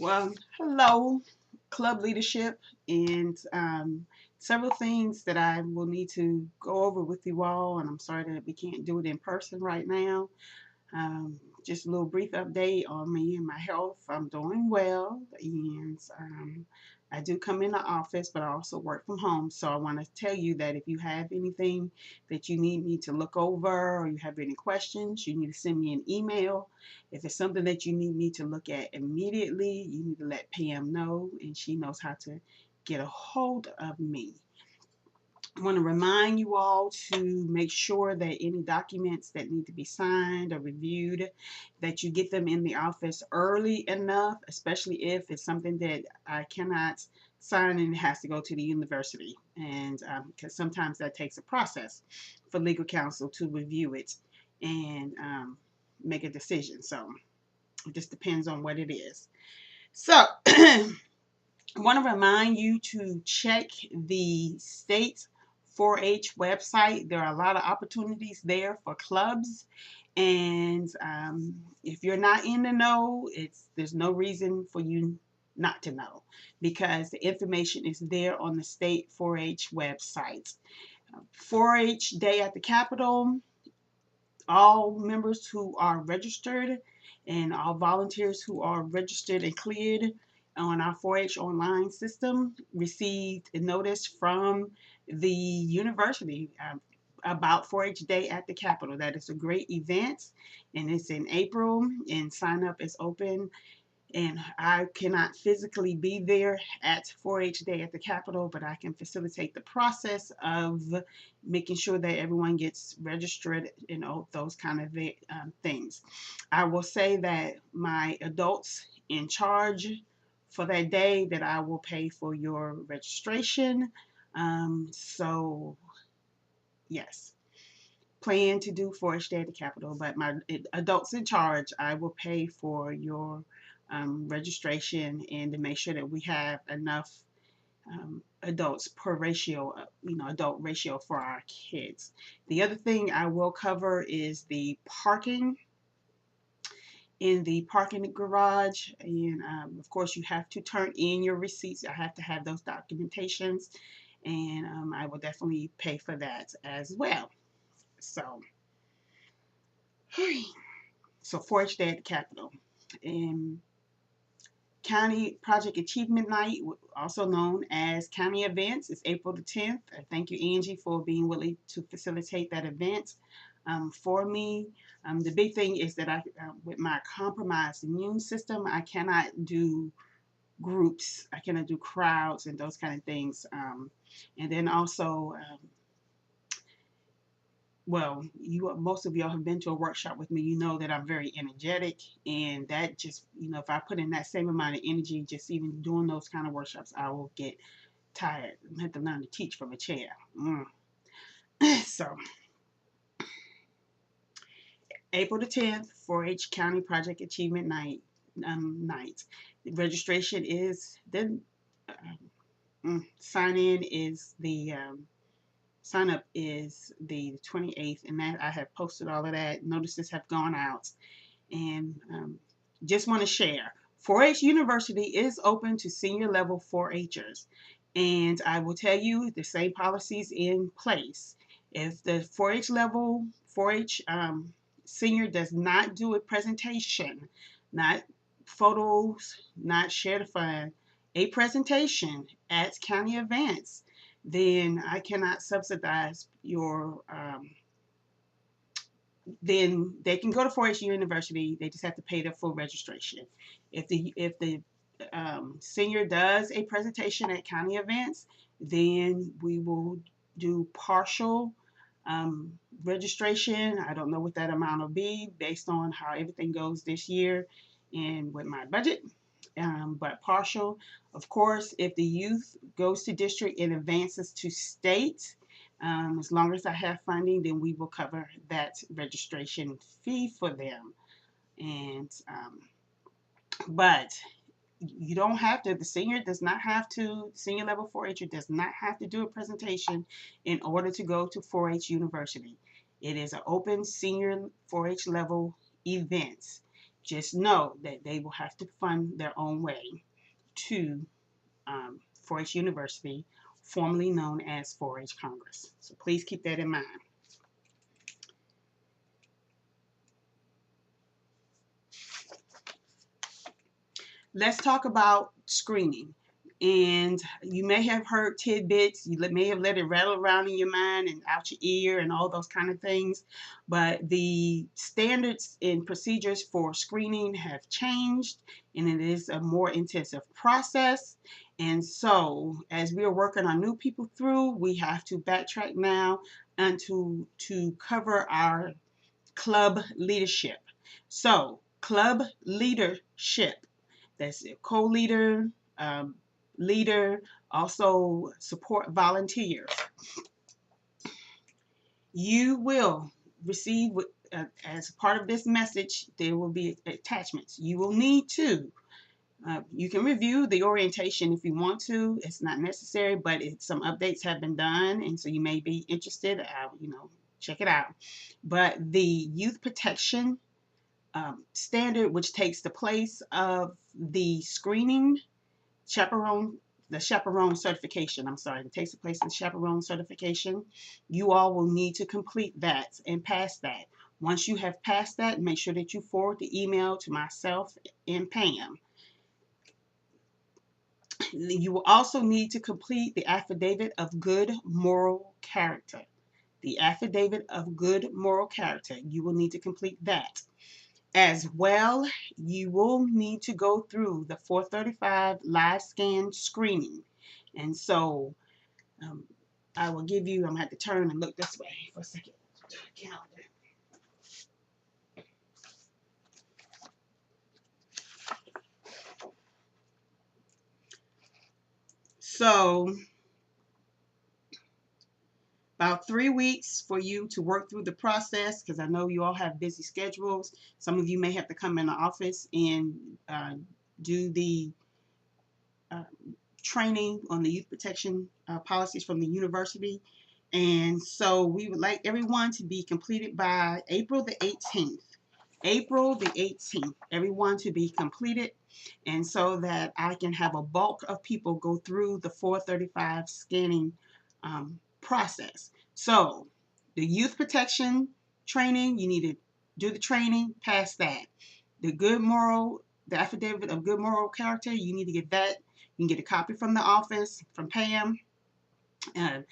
Well, hello, club leadership, and several things that I will need to go over with you all. And I'm sorry that we can't do it in person right now. Just a little brief update on me and my health. I'm doing well, and I do come in the office, but I also work from home. So I want to tell you that if you have anything that you need me to look over, or you have any questions, you need to send me an email. If it's something that you need me to look at immediately, you need to let Pam know, and she knows how to get a hold of me. I want to remind you all to make sure that any documents that need to be signed or reviewed, that you get them in the office early enough, especially if it's something that I cannot sign and it has to go to the university. And because sometimes that takes a process for legal counsel to review it and make a decision. So it just depends on what it is. So I want to remind you to check the state 4-H website. There are a lot of opportunities there for clubs, and if you're not in the know, there's no reason for you not to know, because the information is there on the state 4-H website. 4-H Day at the Capitol. All members who are registered and all volunteers who are registered and cleared on our 4-H online system received a notice from the university about 4-H Day at the Capitol. That is a great event, and it's in April, and sign up is open. And I cannot physically be there at 4-H Day at the Capitol, but I can facilitate the process of making sure that everyone gets registered and those kind of things. I will say that my adults in charge for that day, that I will pay for your registration. So yes, plan to do 4-H Day at the Capitol, but my adults in charge, I will pay for your registration, and to make sure that we have enough adults per ratio, adult ratio for our kids. The other thing I will cover is the parking in the parking garage, and of course you have to turn in your receipts. I have to have those documentations, and I will definitely pay for that as well. So, so 4-H Day at the Capitol. And County Project Achievement Night, also known as County Events, is April the 10th. Thank you, Angie, for being willing to facilitate that event for me. The big thing is that with my compromised immune system, I cannot do groups, I cannot do crowds and those kind of things. And then also, well, most of y'all have been to a workshop with me. You know that I'm very energetic, and that just, if I put in that same amount of energy, just even doing those kind of workshops, I will get tired. I have to learn to teach from a chair. So, April the 10th, 4-H County Project Achievement Night. The registration is sign in is the sign up is the 28th, and that I have posted all of that. Notices have gone out, and just want to share 4-H University is open to senior level 4-Hers, and I will tell you the same policies in place. If the 4-H level 4-H senior does not do a presentation, not photos, not share the fun, a presentation at county events, then I cannot subsidize your, then they can go to 4-H University, they just have to pay their full registration. If the senior does a presentation at county events, then we will do partial registration. I don't know what that amount will be based on how everything goes this year and with my budget. But partial. Of course, if the youth goes to district and advances to state, as long as I have funding, then we will cover that registration fee for them. And but you don't have to. The senior does not have to. Senior level 4-H does not have to do a presentation in order to go to 4-H University. It is an open senior 4-H level event. just know that they will have to fund their own way to 4-H University, formerly known as 4-H Congress. So please keep that in mind. Let's talk about screening. And you may have heard tidbits, you may have let it rattle around in your mind and out your ear and all those kind of things, but the standards and procedures for screening have changed, and it is a more intensive process. And so as we are working our new people through, we have to backtrack now and to cover our club leadership. So club leadership, that's a co-leader, leader, also support volunteers. You will receive, as part of this message, there will be attachments. You will need to, you can review the orientation if you want to. It's not necessary, but some updates have been done, and so you may be interested. Check it out. But the youth protection standard, which takes the place of the screening the chaperone certification, it takes the place of the chaperone certification. You all will need to complete that and pass that. Once you have passed that, make sure that you forward the email to myself and Pam. You will also need to complete the affidavit of good moral character. The affidavit of good moral character, you will need to complete that. As well, you will need to go through the 435 live scan screening. And so I will give you, I'm going to have to turn and look this way for a second. Calendar. So about 3 weeks for you to work through the process, because I know you all have busy schedules. Some of you may have to come in the office and do the training on the youth protection policies from the university. And so we would like everyone to be completed by April the 18th. April the 18th, everyone to be completed, and so that I can have a bulk of people go through the 435 scanning process. So the youth protection training, you need to do the training, pass that. The affidavit of good moral character, you need to get that. You can get a copy from the office, from Pam, and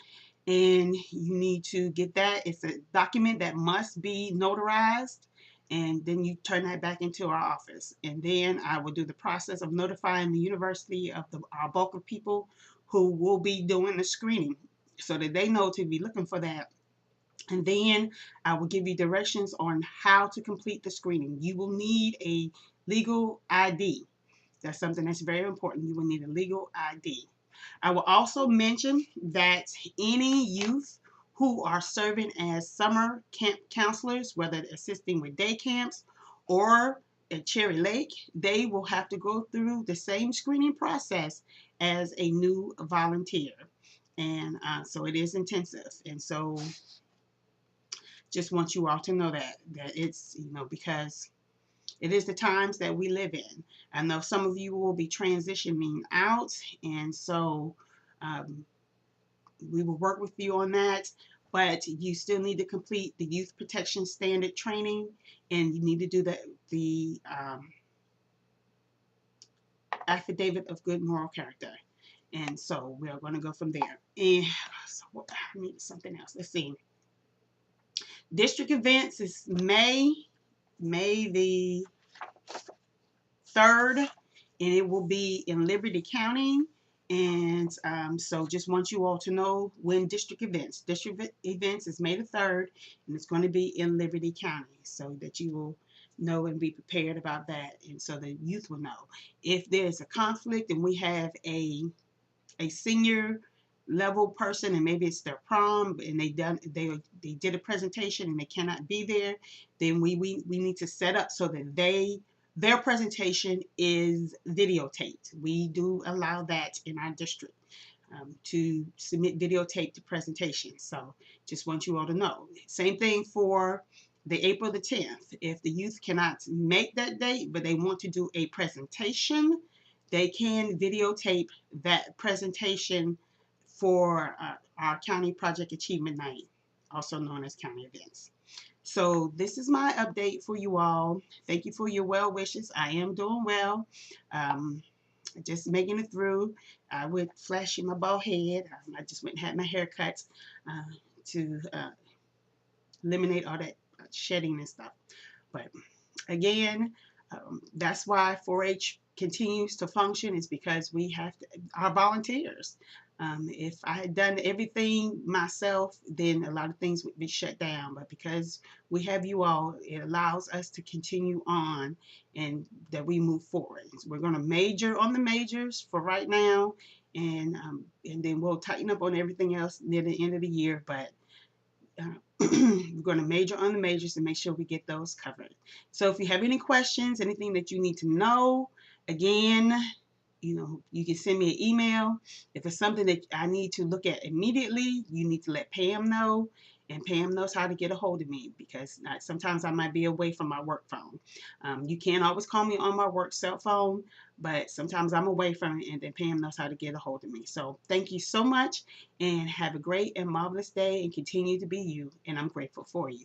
you need to get that. It's a document that must be notarized, and then you turn that back into our office. And then I will do the process of notifying the university of our bulk of people who will be doing the screening, so that they know to be looking for that. And then I will give you directions on how to complete the screening. You will need a legal ID. That's something that's very important. You will need a legal ID. I will also mention that any youth who are serving as summer camp counselors, whether assisting with day camps or at Cherry Lake, they will have to go through the same screening process as a new volunteer. And so it is intensive. And so just want you all to know that it's, because it is the times that we live in. I know some of you will be transitioning out, and so we will work with you on that. But you still need to complete the youth protection standard training, and you need to do the affidavit of good moral character. And so we're going to go from there. And so I need something else. Let's see. District events is May the 3rd, and it will be in Liberty County. And so just want you all to know when district events is May the 3rd, and it's going to be in Liberty County, so that you will know and be prepared about that, and so the youth will know. If there's a conflict and we have a senior level person, and maybe it's their prom, and they did a presentation and they cannot be there, then we need to set up so that their presentation is videotaped. We do allow that in our district, to submit videotape to presentations. So just want you all to know. Same thing for the April the 10th. If the youth cannot make that date, but they want to do a presentation, they can videotape that presentation for our County Project Achievement Night, also known as County Events. So this is my update for you all. Thank you for your well wishes. I am doing well. Just making it through. I went flashing my bald head. I just went and had my hair cut to eliminate all that shedding and stuff. But again, that's why 4-H continues to function, is because we have our volunteers. If I had done everything myself, then a lot of things would be shut down. But because we have you all, it allows us to continue on and that we move forward. So we're going to major on the majors for right now, and then we'll tighten up on everything else near the end of the year. But we're going to major on the majors and make sure we get those covered. So if you have any questions, anything that you need to know, again, you can send me an email. If it's something that I need to look at immediately, you need to let Pam know, and Pam knows how to get a hold of me, because sometimes I might be away from my work phone. You can't always call me on my work cell phone, but sometimes I'm away from it, and then Pam knows how to get a hold of me. So thank you so much, and have a great and marvelous day, and continue to be you, and I'm grateful for you.